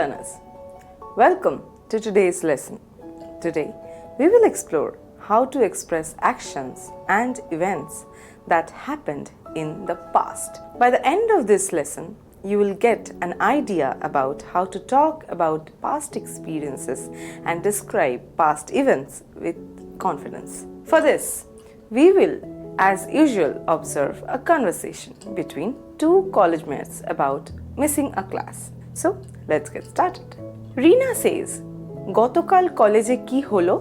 learners, welcome to today's lesson. Today, we will explore how to express actions and events that happened in the past. By the end of this lesson, you will get an idea about how to talk about past experiences and describe past events with confidence. For this, we will, as usual, observe a conversation between two college mates about missing a class. So, let's get started. Reena says, "Gotokal college ki holo?"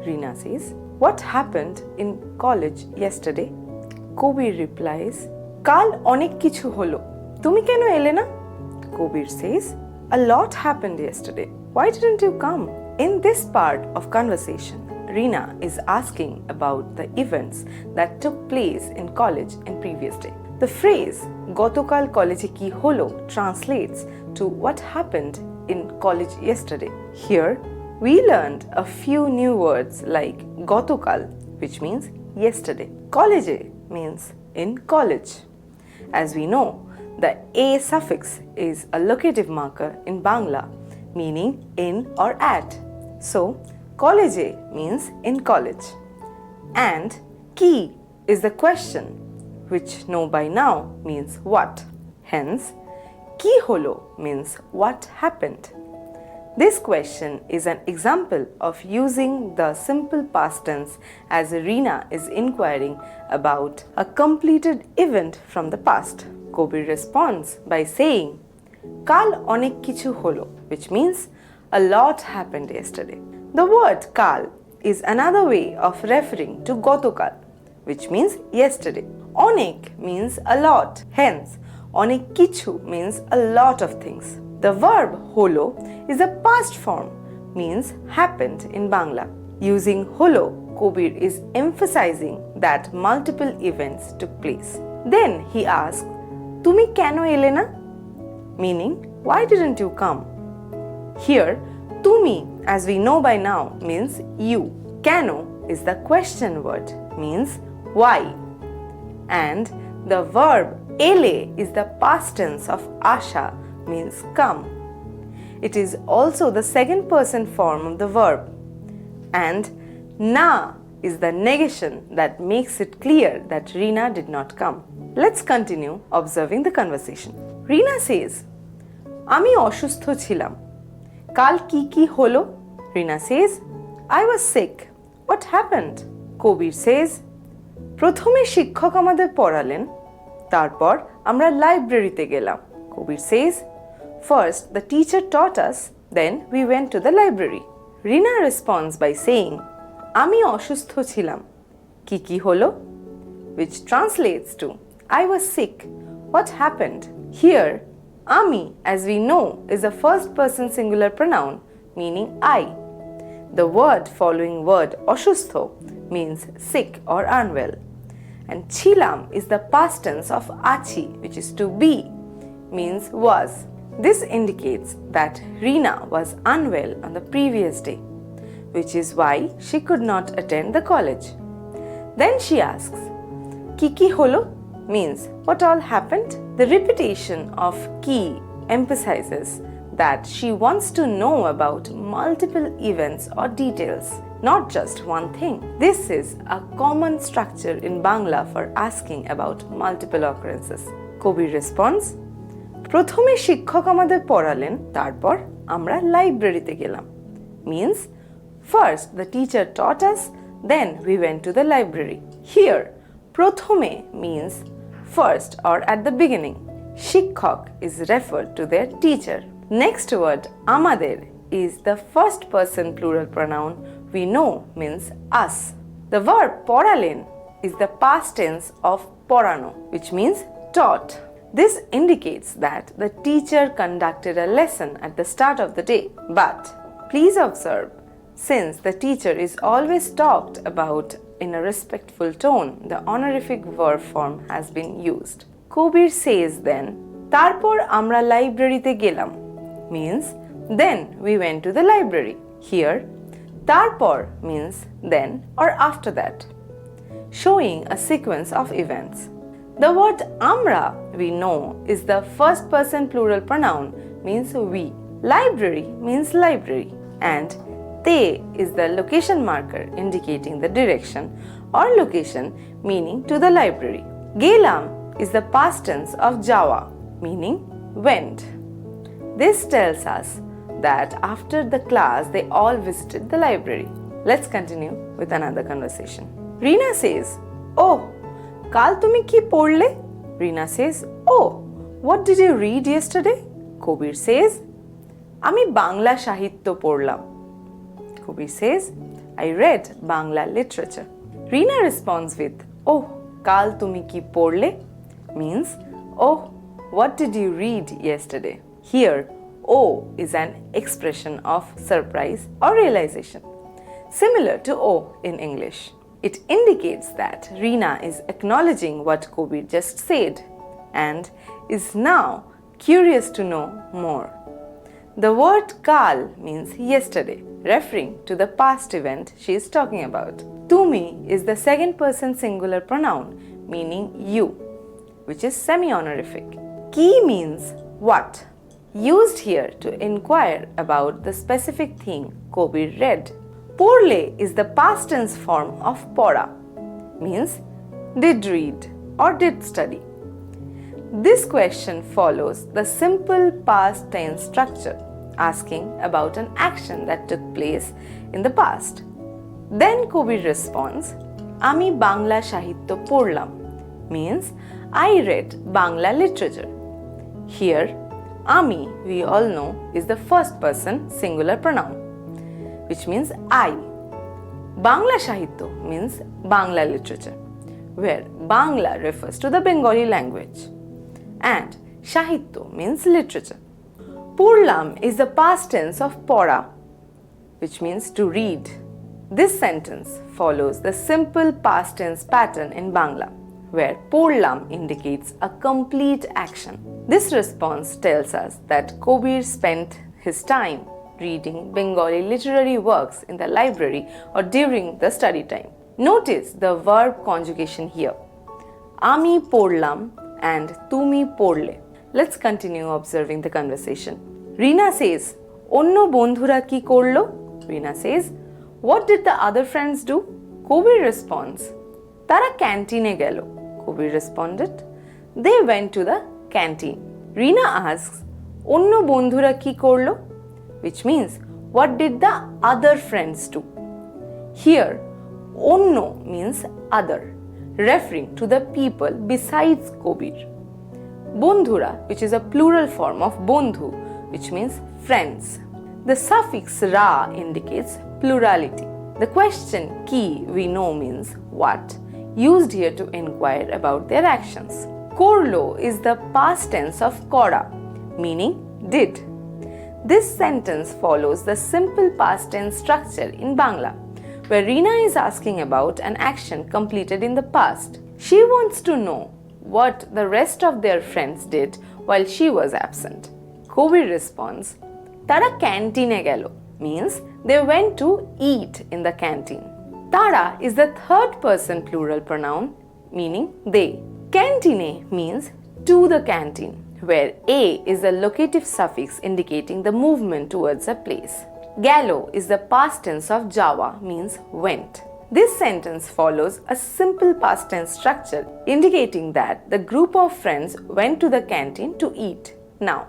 Reena says, "What happened in college yesterday?" Kobir replies, "Kal onek kichu holo. Tumi keno ele na?" Kobir says, "A lot happened yesterday. Why didn't you come?" In this part of conversation, Reena is asking about the events that took place in college in previous day. The phrase "Gotokal college ki holo" translates to what happened in college yesterday. Here, we learned a few new words like Gotokal, which means yesterday. College means in college. As we know, the A suffix is a locative marker in Bangla, meaning in or at. So, college means in college. And ki is the question, which know by now means what. Hence, ki holo means what happened. This question is an example of using the simple past tense as Reena is inquiring about a completed event from the past. Kobir responds by saying, "Kal onek kichu holo," which means a lot happened yesterday. The word kal is another way of referring to gotokal, which means yesterday. Onek means a lot, hence onek kichu means a lot of things. The verb holo is a past form, means happened in Bangla. Using holo, Kobir is emphasizing that multiple events took place. Then he asks, "Tumi keno ele na?" Meaning, why didn't you come? Here, tumi, as we know by now, means you. Keno is the question word, means why. And the verb ele is the past tense of asha, means come. It is also the second person form of the verb. And na is the negation that makes it clear that Reena did not come. Let's continue observing the conversation. Reena says, "Ami অসুস্থ ছিলাম। কাল কি হলো?" Reena says, "I was sick. What happened?" Kobir says, "প্রথমে শিক্ষক আমাদের পড়ালেন, তারপর আমরা লাইব্রেরিতে গেলাম." Kobir says, "First, the teacher taught us, then we went to the library." Reena responds by saying, "Ami অসুস্থ ছিলাম। কি হলো?" which translates to, "I was sick. What happened?" Here, ami, as we know, is a first person singular pronoun meaning I. The word following word অসুস্থ means sick or unwell. And chilam is the past tense of achi, which is to be, means was. This indicates that Reena was unwell on the previous day, which is why she could not attend the college. Then she asks, "Ki holo?" means what all happened. The repetition of ki emphasizes that she wants to know about multiple events or details, not just one thing. This is a common structure in Bangla for asking about multiple occurrences. Kobir responds, "প্রথমে শিক্ষক আমাদের পড়ালেন, তারপর আমরা লাইব্রেরিতে গেলাম." Means, first the teacher taught us, then we went to the library. Here, প্রথমে means first or at the beginning. শিক্ষক is referred to their teacher. Next word, আমাদের, is the first person plural pronoun we know means us. The verb পড়ালেন is the past tense of পড়ানো, which means taught. This indicates that the teacher conducted a lesson at the start of the day. But please observe, since the teacher is always talked about in a respectful tone, the honorific verb form has been used. Kobir says then, "তারপর আমরা লাইব্রেরিতে গেলাম," means then we went to the library. Here, তারপর means then or after that, showing a sequence of events. The word amra, we know, is the first person plural pronoun, means we. Library means library, and te is the location marker indicating the direction or location meaning to the library. Gelam is the past tense of Jawa meaning went. This tells us that after the class they all visited the library. Let's continue with another conversation. Reena says, "Oh, kal tumi ki porle?" Reena says, "Oh, what did you read yesterday?" Kobir says, "Ami Bangla Sahitya porlam." Kobir says, "I read Bangla literature." Reena responds with, "Oh, kal tumi ki porle?" means, "Oh, what did you read yesterday?" Here, "oh" is an expression of surprise or realization, similar to "oh" in English. It indicates that Reena is acknowledging what Kobir just said and is now curious to know more. The word kal means yesterday, referring to the past event she is talking about. Tumi is the second person singular pronoun meaning you, which is semi-honorific. Ki means what, used here to inquire about the specific thing Kobir read. Porle is the past tense form of pora, means did read or did study. This question follows the simple past tense structure, asking about an action that took place in the past. Then Kobir responds, "Ami Bangla Sahitya porlam," means I read Bangla literature. Here, Ami, we all know, is the first person singular pronoun, which means I. Bangla Sahitya means Bangla literature, where Bangla refers to the Bengali language, and Sahitya means literature. Porlam is the past tense of pora, which means to read. This sentence follows the simple past tense pattern in Bangla, where porlam indicates a complete action. This response tells us that Kobir spent his time reading Bengali literary works in the library or during the study time. Notice the verb conjugation here. Ami porlam and tumi porle. Let's continue observing the conversation. Reena says, "Onno bondhura ki korlo?" Reena says, "What did the other friends do?" Kobir responds, "Tara canteen e gelo." Kobir responded, "They went to the canteen." Reena asks, "Onno bondhura ki korlo?" which means, what did the other friends do? Here, onno means other, referring to the people besides Kobir. Bondhura, which is a plural form of bondhu, which means friends. The suffix ra indicates plurality. The question ki we know means what, used here to inquire about their actions. Korlo is the past tense of kora, meaning did. This sentence follows the simple past tense structure in Bangla, where Reena is asking about an action completed in the past. She wants to know what the rest of their friends did while she was absent. Kobir responds, "Tara canteen e gelo," means they went to eat in the canteen. Tara is the third person plural pronoun meaning they. Cantine means to the canteen, where a is the locative suffix indicating the movement towards a place. Gallo is the past tense of Java, means went. This sentence follows a simple past tense structure indicating that the group of friends went to the canteen to eat. Now,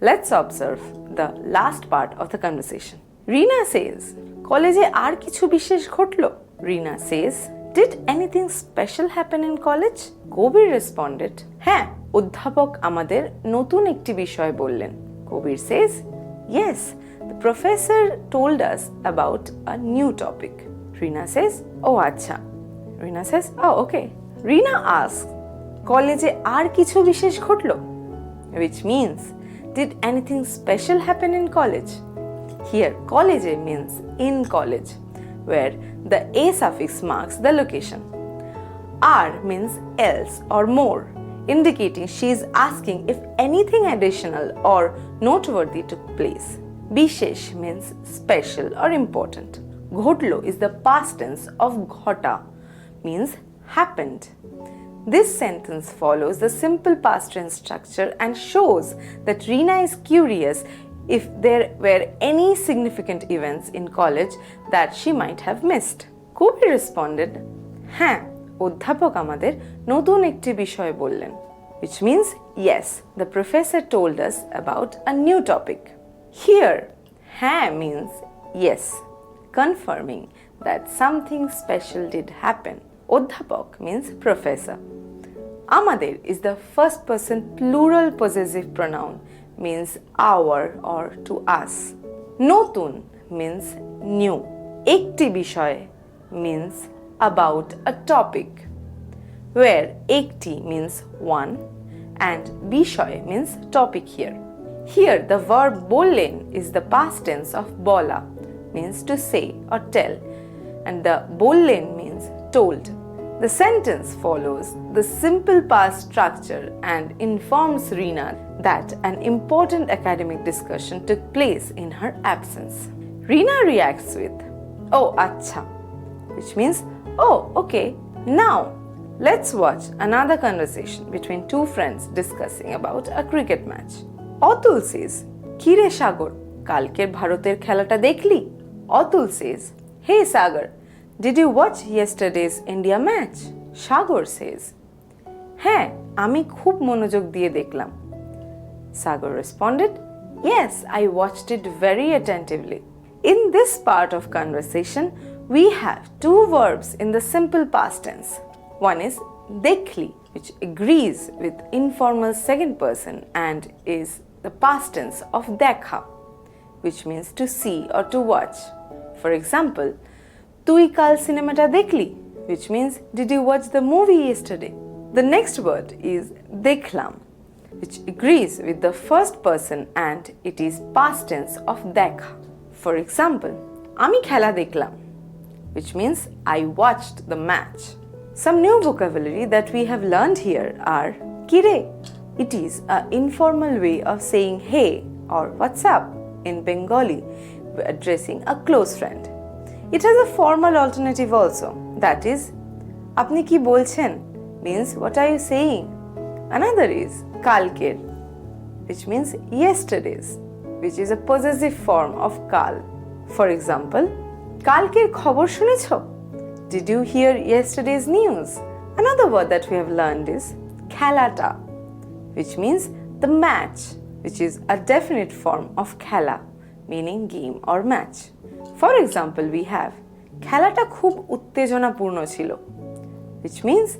let's observe the last part of the conversation. Reena says, "College আর কিছু বিশেষ ঘটলো?" Reena says, "Did anything special happen in college?" Kobir responded, "হ্যাঁ, অধ্যাপক আমাদের নতুন একটি বিষয় বললেন." Kobir says, "Yes, the professor told us about a new topic." Reena says, "Oh, acha." Reena says, "Oh, okay." Reena asks, "কলেজে আর কিছু বিশেষ ঘটলো?" which means, did anything special happen in college? Here, college means in college, where the a suffix marks the location. R means else or more, indicating she is asking if anything additional or noteworthy took place. Bishesh means special or important. Ghotlo is the past tense of ghota, means happened. This sentence follows the simple past tense structure and shows that Reena is curious if there were any significant events in college that she might have missed. Kobi responded, হ্যাঁ, অধ্যাপক আমাদের নতুন একটি বিষয় বললেন, which means yes, the professor told us about a new topic. Here, হ্যাঁ means yes, confirming that something special did happen. অধ্যাপক means professor. Amader is the first person plural possessive pronoun, means our or to us. Notun means new. Ekti bishoy means about a topic, where ekti means one and bishoy means topic here. Here the verb bollen is the past tense of bola, means to say or tell, and the bollen means told. The sentence follows the simple past structure and informs Reena that an important academic discussion took place in her absence. Reena reacts with, oh, acha, which means, oh, okay, now let's watch another conversation between two friends discussing about a cricket match. Atul says, Kire Sagar, kalker bharoter khelata dekhli? Atul says, hey Sagar, did you watch yesterday's India match? Sagar says, হ্যাঁ, আমি খুব মনোযোগ দিয়ে দেখলাম. Sagar responded, yes, I watched it very attentively. In this part of conversation, we have two verbs in the simple past tense. One is dekhli, which agrees with informal second person and is the past tense of dekha, which means to see or to watch. For example, তুই কাল সিনেমাটা দেখলি, which means did you watch the movie yesterday? The next word is dekhlam, which agrees with the first person and it is past tense of dekha. For example, আমি খেলা দেখলাম, which means I watched the match. Some new vocabulary that we have learned here are kire. It is an informal way of saying hey or what's up in Bengali, addressing a close friend. It has a formal alternative also, that is, apni ki bolchen, means what are you saying? Another is kalker, which means yesterday's, which is a possessive form of kal. For example, kalker khobor শুনেছো? Did you hear yesterday's news? Another word that we have learned is khelata, which means the match, which is a definite form of khela, meaning game or match. For example, we have খেলাটা খুব উত্তেজনাপূর্ণ ছিল, which means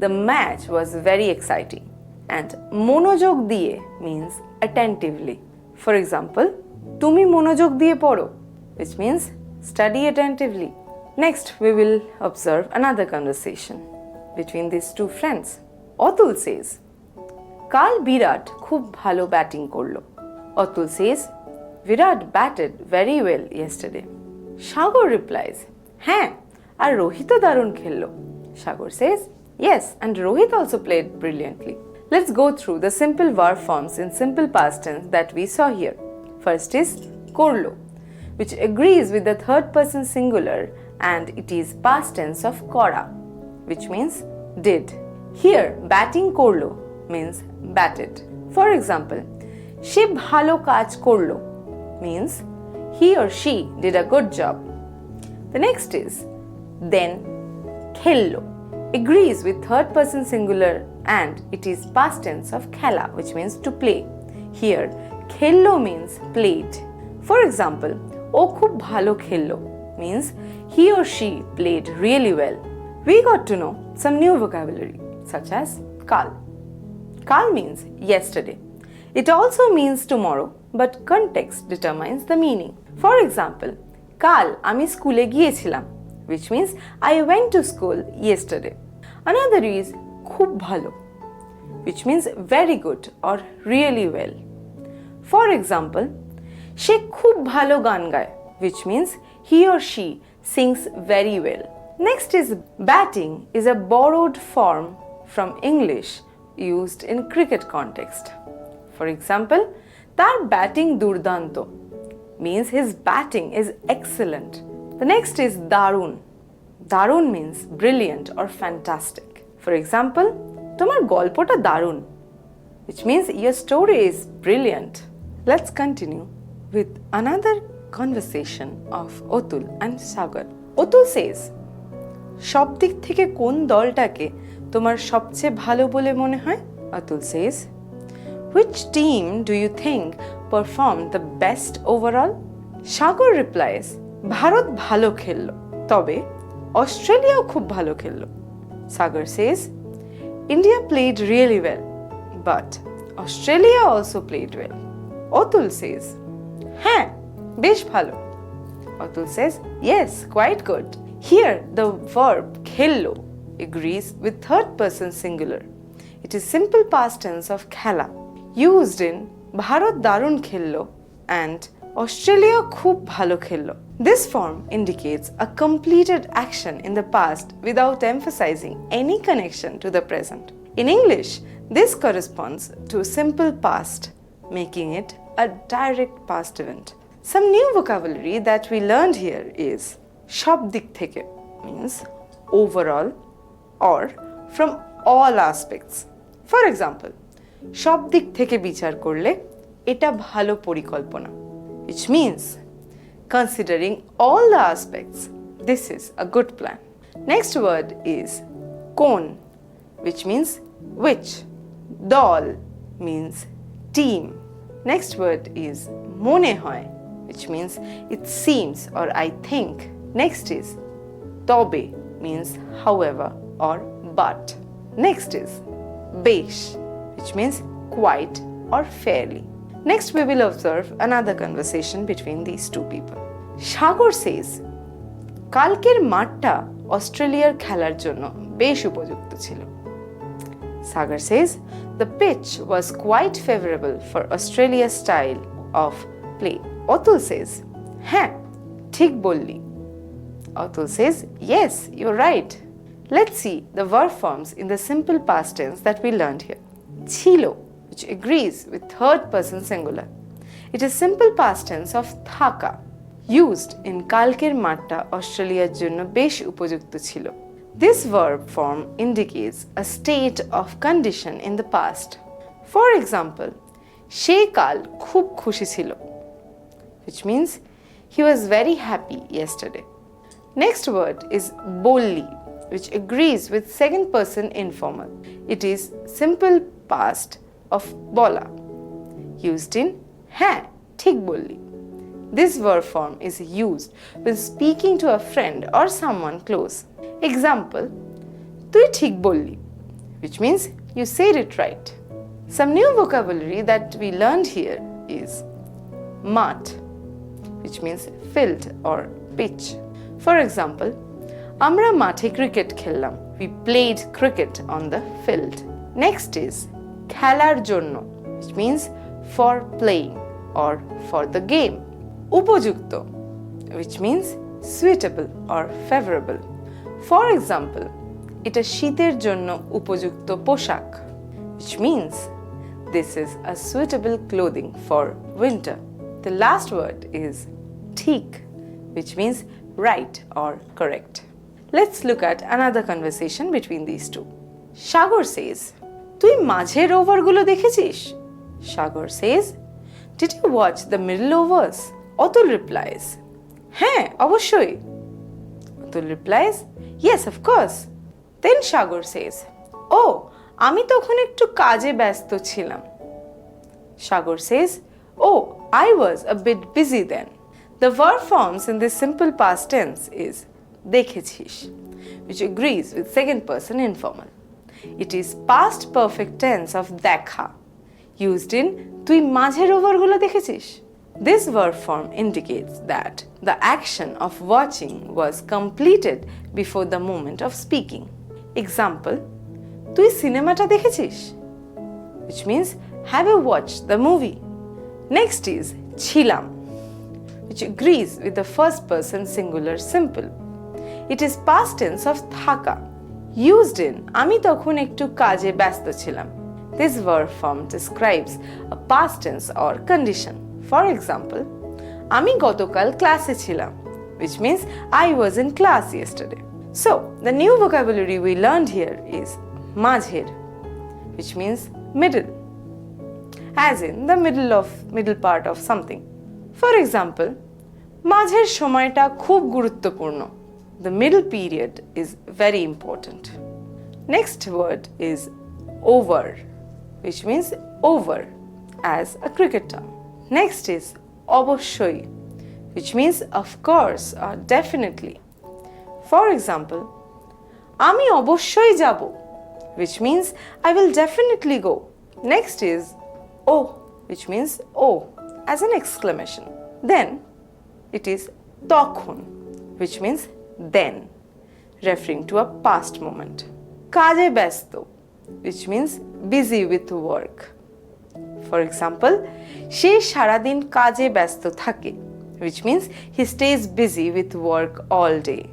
the match was very exciting, and মনোযোগ দিয়ে means attentively. For example, তুমি মনোযোগ দিয়ে পড়ো, which means study attentively. Next, we will observe another conversation between these two friends. Atul says, কাল বিরাট খুব ভালো ব্যাটিং করলো. Atul says, Virat batted very well yesterday. Sagar replies, হ্যাঁ, আর রোহিতও দারুণ খেললো. Sagar says, yes, and Rohit also played brilliantly. Let's go through the simple verb forms in simple past tense that we saw here. First is korlo, which agrees with the third person singular and it is past tense of kora, which means did. Here, batting korlo means batted. For example, সে ভালো কাজ করলো means he or she did a good job. The next is then khello, agrees with third person singular and it is past tense of khela, which means to play. Here, khello means played. For example, ও খুব ভালো খেললো means he or she played really well. We got to know some new vocabulary such as kal. Kal means yesterday. It also means tomorrow, but context determines the meaning. For example, কাল আমি স্কুলে গিয়েছিলাম, which means I went to school yesterday. Another is খুব ভালো, which means very good or really well. For example, সে খুব ভালো গান গায়, which means he or she sings very well. Next is batting is a borrowed form from English used in cricket context. For example, তার batting দুর্দান্ত means his batting is excellent. The next is darun. Darun means brilliant or fantastic. For example, তোমার গল্পটা দারুণ, which means your story is brilliant. Let's continue with another conversation of Otul and Sagar. Otul says, সব দিক থেকে কোন দলটাকে তোমার সবচেয়ে ভালো বলে মনে হয়? Atul says, which team do you think performed the best overall? Sagar replies, Bharat ভালো খেললো, তবে অস্ট্রেলিয়াও খুব ভালো খেললো. Sagar says, India played really well, but Australia also played well. Otul says, হ্যাঁ, বেশ ভালো. Atul says, yes, quite good. Here, the verb খেললো agrees with third person singular. It is simple past tense of খেলা, used in Bharat দারুণ খেললো and Australia খুব ভালো খেললো. This form indicates a completed action in the past without emphasizing any connection to the present. In English, this corresponds to simple past, making it a direct past event. Some new vocabulary that we learned here is সব দিক থেকে means overall or from all aspects. For example, সব দিক থেকে বিচার করলে এটা ভালো পরিকল্পনা, which means considering all the aspects, this is a good plan. Next word is কোন, which means which. দল means team. Next word is মনে হয়, which means it seems or I think. Next is তবে means however or but. Next is বেশ, which means quite or fairly. Next we will observe another conversation between these two people. Sagar says, কালকের মাঠটা অস্ট্রেলিয়ার খেলার জন্য বেশ উপযুক্ত ছিল. Sagar says, the pitch was quite favorable for Australia's style of play. Atul says, হ্যাঁ, ঠিক বললি. Atul says, yes, you're right. Let's see the verb forms in the simple past tense that we learned here. ছিল, which agrees with third person singular. It is simple past tense of থাকা, used in কালকের মাঠটা অস্ট্রেলিয়ার জন্য বেশ উপযুক্ত ছিল. This verb form indicates a state of condition in the past. For example, সে কাল খুব খুশি ছিল, which means he was very happy yesterday. Next word is bolli, which agrees with second person informal. It is simple past of bola, used in হ্যাঁ, ঠিক বললি. This verb form is used when speaking to a friend or someone close. Example, তুই ঠিক বললি, which means you said it right. Some new vocabulary that we learned here is মাঠ, which means field or pitch. For example, আমরা মাঠে cricket খেললাম. We played cricket on the field. Next is খেলার জন্য, which means for playing or for the game. উপযুক্ত, which means suitable or favorable. For example, এটা শীতের জন্য উপযুক্ত পোশাক, which means this is a suitable clothing for winter. The last word is ঠিক, which means right or correct. Let's look at another conversation between these two. Sagar says, তুই মাঝের ওভারগুলো দেখেছিস? Sagar says, did you watch the middle overs? Atul replies, হ্যাঁ, অবশ্যই. Atul replies, yes, of course. Then Sagar says, oh, আমি তখন একটু কাজে ব্যস্ত ছিলাম. Sagar says, oh, I was a bit busy then. The verb forms in this simple past tense is দেখেছিস, which agrees with second person informal. It is past perfect tense of দেখা, used in তুই মাঝের ওভারগুলো দেখেছিস. This verb form indicates that the action of watching was completed before the moment of speaking. Example, তুই সিনেমাটা দেখেছিস? Which means, have you watched the movie? Next is ছিলাম, which agrees with the first person singular simple. It is past tense of থাকা, used in আমি তখন একটু কাজে ব্যস্ত ছিলাম. This verb form describes a past tense or condition. For example, আমি গতকাল ক্লাসে ছিলাম, which means I was in class yesterday. So, the new vocabulary we learned here is মাঝের, which means middle, as in the middle part of something. For example, মাঝের সময়টা খুব গুরুত্বপূর্ণ. The middle period is very important. Next word is over, which means over as a cricket term. Next is অবশ্যই, which means of course or definitely. For example, আমি অবশ্যই যাব, which means I will definitely go. Next is oh, which means oh as an exclamation. Then it is তখন, which means then, referring to a past moment. কাজে ব্যস্ত, which means busy with work. For example, সে সারাদিন কাজে ব্যস্ত থাকে, which means he stays busy with work all day.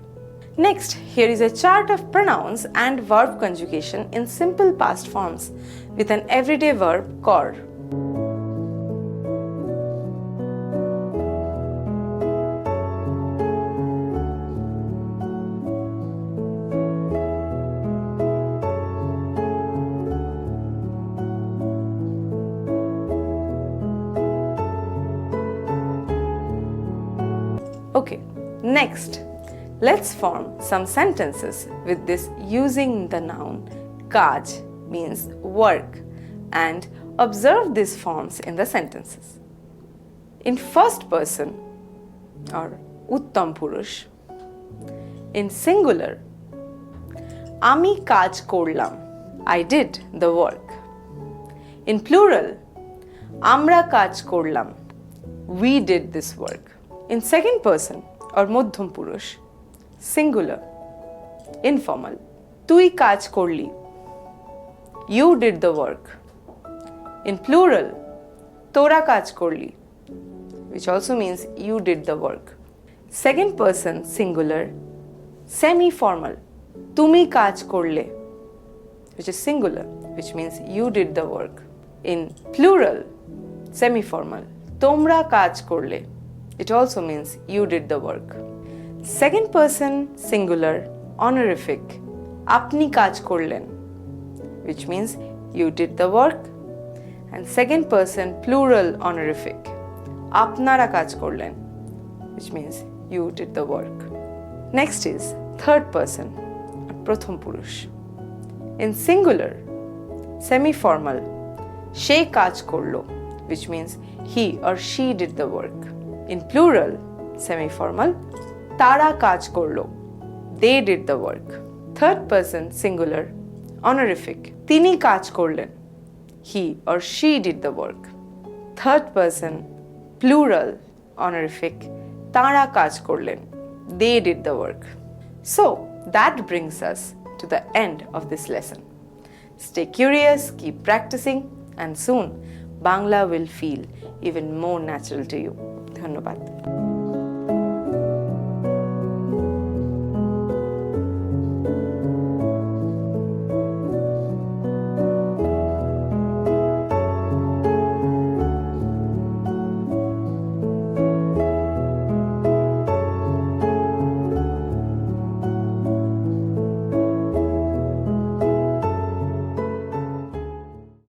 Next, here is a chart of pronouns and verb conjugation in simple past forms with an everyday verb kor. Okay, next, let's form some sentences with this using the noun kaj, means work, and observe these forms in the sentences. In first person or uttam purush, in singular, আমি কাজ করলাম, I did the work. In plural, আমরা কাজ করলাম, we did this work. In second person or মধ্যম পুরুষ, singular, informal, তুই কাজ করলি, you did the work. In plural, তোরা কাজ করলি, which also means you did the work. Second person singular, semi formal, তুমি কাজ করলে, which is singular, which means you did the work. In plural, semi formal, তোমরা কাজ করলে, it also means you did the work. Second person singular honorific, আপনি কাজ করলেন, which means you did the work. And second person plural honorific, আপনারা কাজ করলেন, which means you did the work. Next is third person, প্রথম পুরুষ. In singular, semi formal, সে কাজ করলো, which means he or she did the work. In plural, semi-formal, তারা কাজ করলো, they did the work. Third person singular honorific, তিনি কাজ করলেন, he or she did the work. Third person plural honorific, তারা কাজ করলেন, they did the work. So that brings us to the end of this lesson. Stay curious, keep practicing, and soon Bangla will feel even more natural to you. ধন্যবাদ।